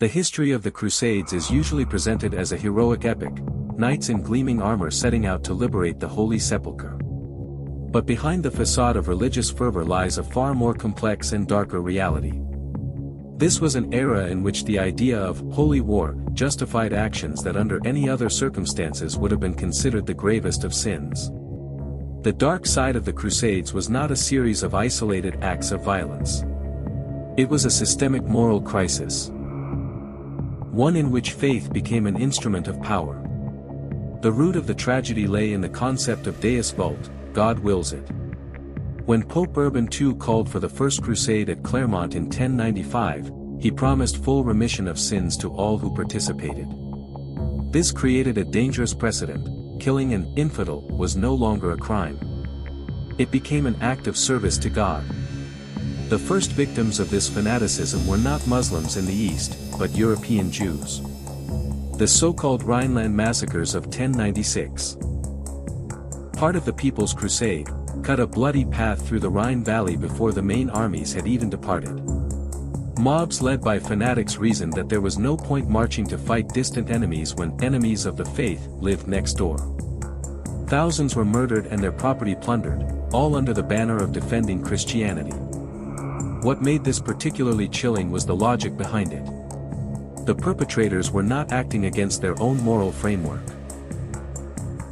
The history of the Crusades is usually presented as a heroic epic, knights in gleaming armor setting out to liberate the Holy Sepulchre. But behind the facade of religious fervor lies a far more complex and darker reality. This was an era in which the idea of holy war justified actions that under any other circumstances would have been considered the gravest of sins. The dark side of the Crusades was not a series of isolated acts of violence. It was a systemic moral crisis. One in which faith became an instrument of power. The root of the tragedy lay in the concept of Deus Vult, God wills it. When Pope Urban II called for the First Crusade at Clermont in 1095, he promised full remission of sins to all who participated. This created a dangerous precedent: killing an infidel was no longer a crime. It became an act of service to God. The first victims of this fanaticism were not Muslims in the East, but European Jews. The so-called Rhineland massacres of 1096. Part of the People's Crusade, cut a bloody path through the Rhine Valley before the main armies had even departed. Mobs led by fanatics reasoned that there was no point marching to fight distant enemies when enemies of the faith lived next door. Thousands were murdered and their property plundered, all under the banner of defending Christianity. What made this particularly chilling was the logic behind it. The perpetrators were not acting against their own moral framework.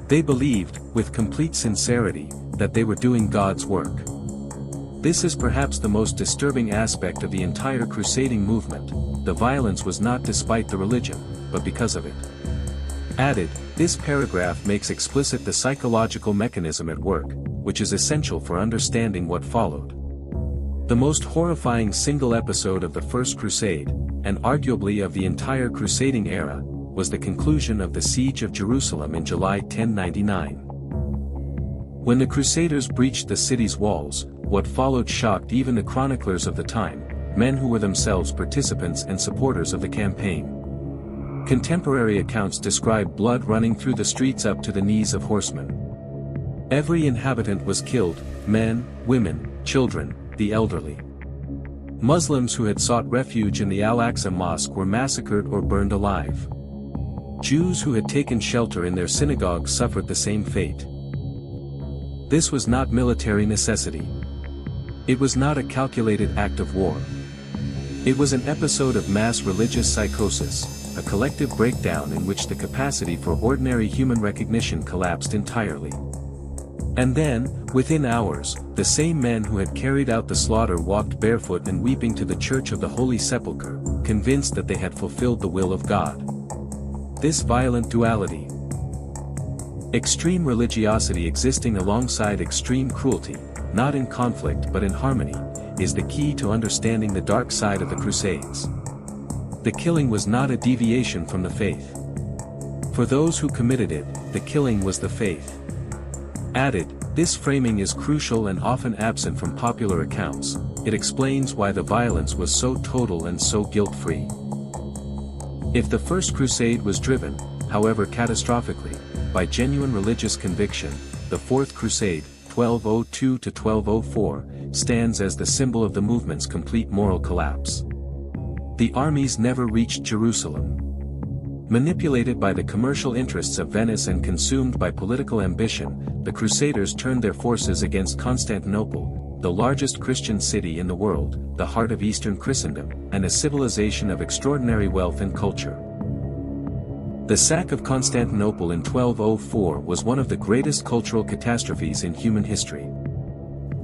They believed, with complete sincerity, that they were doing God's work. This is perhaps the most disturbing aspect of the entire crusading movement: the violence was not despite the religion, but because of it. Added, this paragraph makes explicit the psychological mechanism at work, which is essential for understanding what followed. The most horrifying single episode of the First Crusade, and arguably of the entire crusading era, was the conclusion of the Siege of Jerusalem in July 1099. When the Crusaders breached the city's walls, what followed shocked even the chroniclers of the time, men who were themselves participants and supporters of the campaign. Contemporary accounts describe blood running through the streets up to the knees of horsemen. Every inhabitant was killed: men, women, children, the elderly. Muslims who had sought refuge in the Al-Aqsa Mosque were massacred or burned alive. Jews who had taken shelter in their synagogues suffered the same fate. This was not military necessity. It was not a calculated act of war. It was an episode of mass religious psychosis, a collective breakdown in which the capacity for ordinary human recognition collapsed entirely. And then, within hours, the same men who had carried out the slaughter walked barefoot and weeping to the Church of the Holy Sepulchre, convinced that they had fulfilled the will of God. This violent duality, extreme religiosity existing alongside extreme cruelty, not in conflict but in harmony, is the key to understanding the dark side of the Crusades. The killing was not a deviation from the faith. For those who committed it, the killing was the faith. Added, this framing is crucial and often absent from popular accounts. It explains why the violence was so total and so guilt-free. If the First Crusade was driven, however catastrophically, by genuine religious conviction, the Fourth Crusade, 1202 to 1204, stands as the symbol of the movement's complete moral collapse. The armies never reached Jerusalem. Manipulated by the commercial interests of Venice and consumed by political ambition, the Crusaders turned their forces against Constantinople, the largest Christian city in the world, the heart of Eastern Christendom, and a civilization of extraordinary wealth and culture. The sack of Constantinople in 1204 was one of the greatest cultural catastrophes in human history.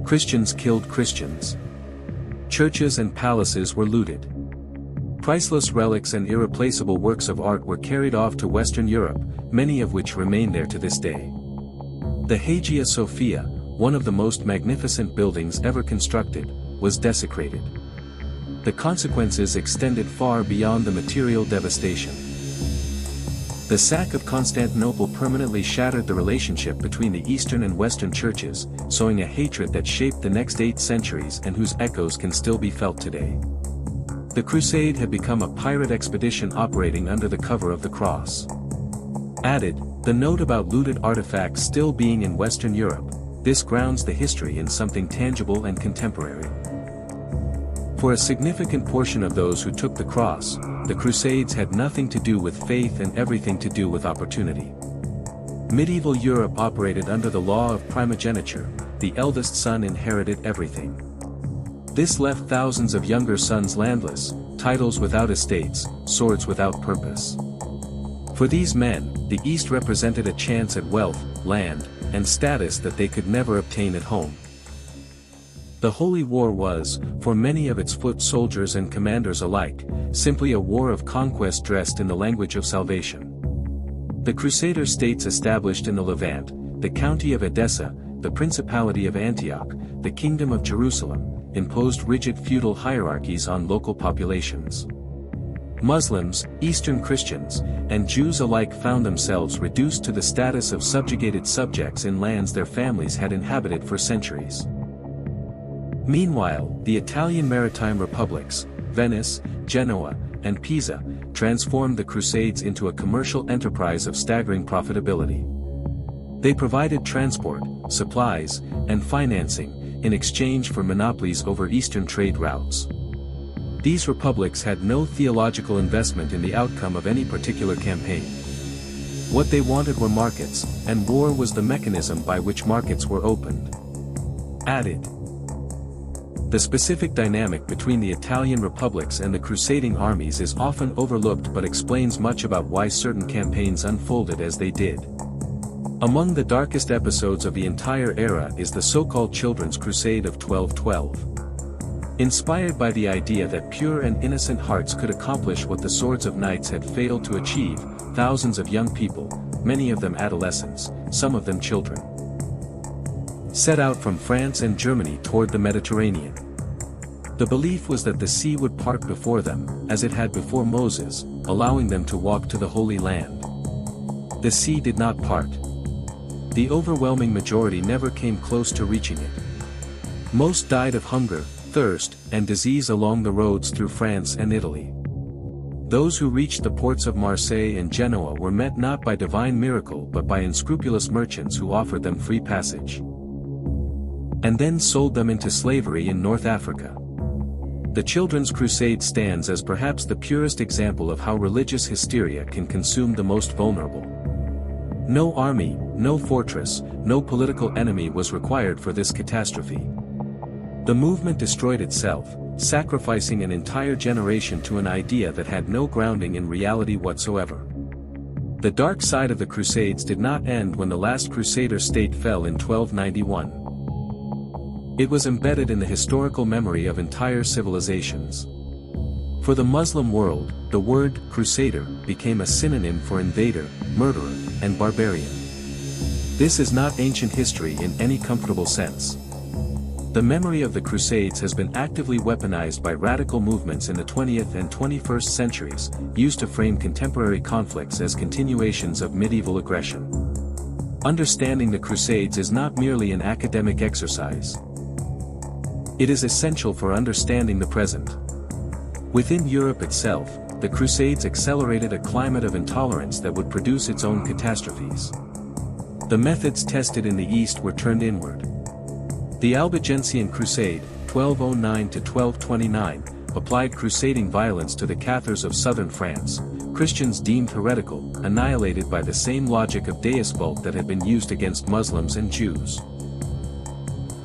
Christians killed Christians. Churches and palaces were looted. Priceless relics and irreplaceable works of art were carried off to Western Europe, many of which remain there to this day. The Hagia Sophia, one of the most magnificent buildings ever constructed, was desecrated. The consequences extended far beyond the material devastation. The sack of Constantinople permanently shattered the relationship between the Eastern and Western churches, sowing a hatred that shaped the next 8 centuries and whose echoes can still be felt today. The Crusade had become a pirate expedition operating under the cover of the cross. Added, the note about looted artifacts still being in Western Europe, this grounds the history in something tangible and contemporary. For a significant portion of those who took the cross, the Crusades had nothing to do with faith and everything to do with opportunity. Medieval Europe operated under the law of primogeniture. The eldest son inherited everything. This left thousands of younger sons landless, titles without estates, swords without purpose. For these men, the East represented a chance at wealth, land, and status that they could never obtain at home. The Holy War was, for many of its foot soldiers and commanders alike, simply a war of conquest dressed in the language of salvation. The Crusader states established in the Levant, the county of Edessa, the Principality of Antioch, the Kingdom of Jerusalem, imposed rigid feudal hierarchies on local populations. Muslims, Eastern Christians, and Jews alike found themselves reduced to the status of subjugated subjects in lands their families had inhabited for centuries. Meanwhile, the Italian maritime republics, Venice, Genoa, and Pisa, transformed the Crusades into a commercial enterprise of staggering profitability. They provided transport, supplies, and financing, in exchange for monopolies over eastern trade routes. These republics had no theological investment in the outcome of any particular campaign. What they wanted were markets, and war was the mechanism by which markets were opened. Added. The specific dynamic between the Italian republics and the crusading armies is often overlooked but explains much about why certain campaigns unfolded as they did. Among the darkest episodes of the entire era is the so-called Children's Crusade of 1212. Inspired by the idea that pure and innocent hearts could accomplish what the swords of knights had failed to achieve, thousands of young people, many of them adolescents, some of them children, set out from France and Germany toward the Mediterranean. The belief was that the sea would part before them, as it had before Moses, allowing them to walk to the Holy Land. The sea did not part. The overwhelming majority never came close to reaching it. Most died of hunger, thirst, and disease along the roads through France and Italy. Those who reached the ports of Marseille and Genoa were met not by divine miracle but by unscrupulous merchants who offered them free passage, and then sold them into slavery in North Africa. The Children's Crusade stands as perhaps the purest example of how religious hysteria can consume the most vulnerable. No army, no fortress, no political enemy was required for this catastrophe. The movement destroyed itself, sacrificing an entire generation to an idea that had no grounding in reality whatsoever. The dark side of the Crusades did not end when the last Crusader state fell in 1291. It was embedded in the historical memory of entire civilizations. For the Muslim world, the word Crusader became a synonym for invader, murderer, and barbarian. This is not ancient history in any comfortable sense. The memory of the Crusades has been actively weaponized by radical movements in the 20th and 21st centuries, used to frame contemporary conflicts as continuations of medieval aggression. Understanding the Crusades is not merely an academic exercise. It is essential for understanding the present. Within Europe itself, the Crusades accelerated a climate of intolerance that would produce its own catastrophes. The methods tested in the East were turned inward. The Albigensian Crusade, 1209–1229, applied crusading violence to the Cathars of southern France, Christians deemed heretical, annihilated by the same logic of deus vult that had been used against Muslims and Jews.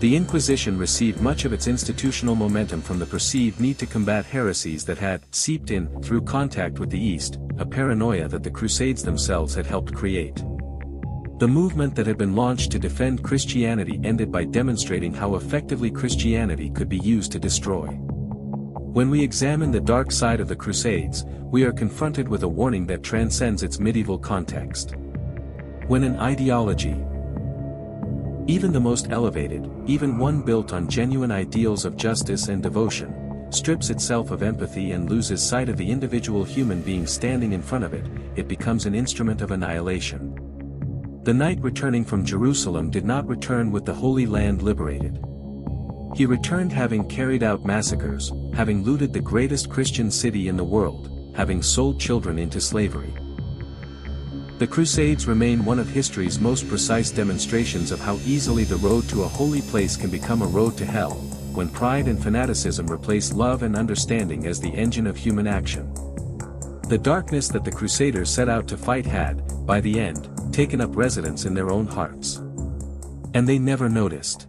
The Inquisition received much of its institutional momentum from the perceived need to combat heresies that had seeped in through contact with the East, a paranoia that the Crusades themselves had helped create. The movement that had been launched to defend Christianity ended by demonstrating how effectively Christianity could be used to destroy. When we examine the dark side of the Crusades, we are confronted with a warning that transcends its medieval context. When an ideology, even the most elevated, even one built on genuine ideals of justice and devotion, strips itself of empathy and loses sight of the individual human being standing in front of it, it becomes an instrument of annihilation. The knight returning from Jerusalem did not return with the Holy Land liberated. He returned having carried out massacres, having looted the greatest Christian city in the world, having sold children into slavery. The Crusades remain one of history's most precise demonstrations of how easily the road to a holy place can become a road to hell, when pride and fanaticism replaced love and understanding as the engine of human action. The darkness that the Crusaders set out to fight had, by the end, taken up residence in their own hearts. And they never noticed.